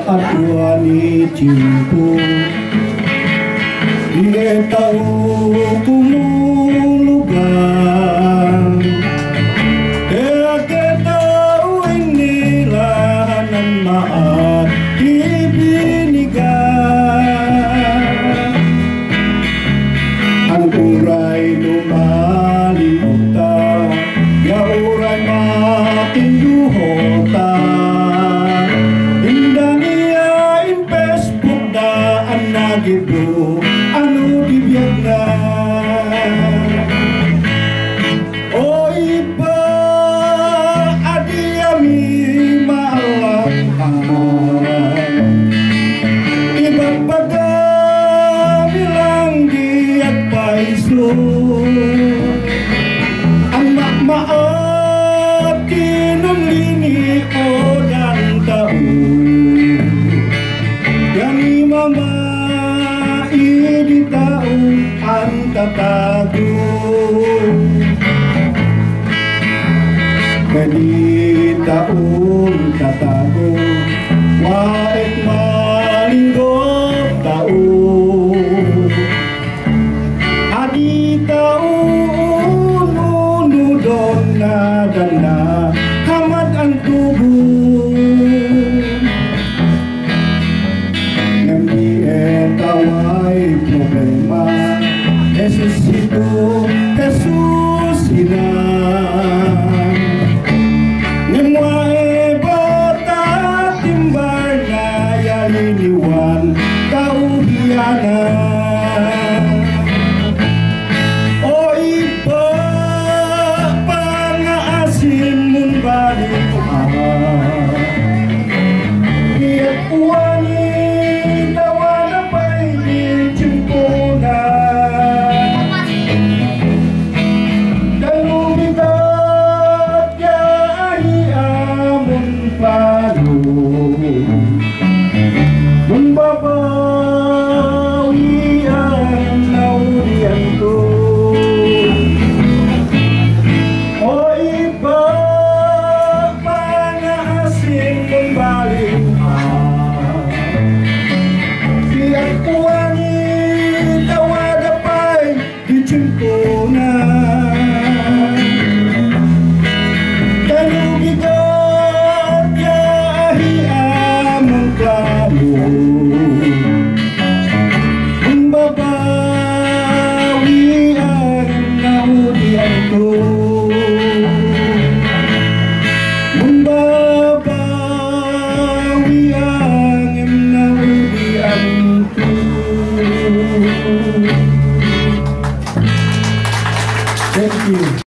at uwaniy timpo. Di tao kumulugan, kaya tao inilahan ng maat ibinigan. Ang uray lumalimutan, ya uray matinduhota. Inda niya in Facebook daan nagido, ano bibiyag na. O iba, adi ami maawakan. Iba't pagdami lang di at paislo. Ang makmaat kinumlini o dan taon. Yani mama di taong ang tatago. Kadi taong tatago, wait malinggo tao. Adi taon unudon na dana, hamad ang tubo. Tawai problema, necesito Jesus inan. Ngemwae bata timbar na yaliniwan kauhianan. O iba pangaasin mun balik Iyak uwaniy tawa membabawi ang naurian ko. O iba panaasin kembali siap uwaniy tawa dapat dicimpunan. Kalubigat yahi among klaro, membabawi ang naurian ko. Membabawi ang naurian ko. Thank you.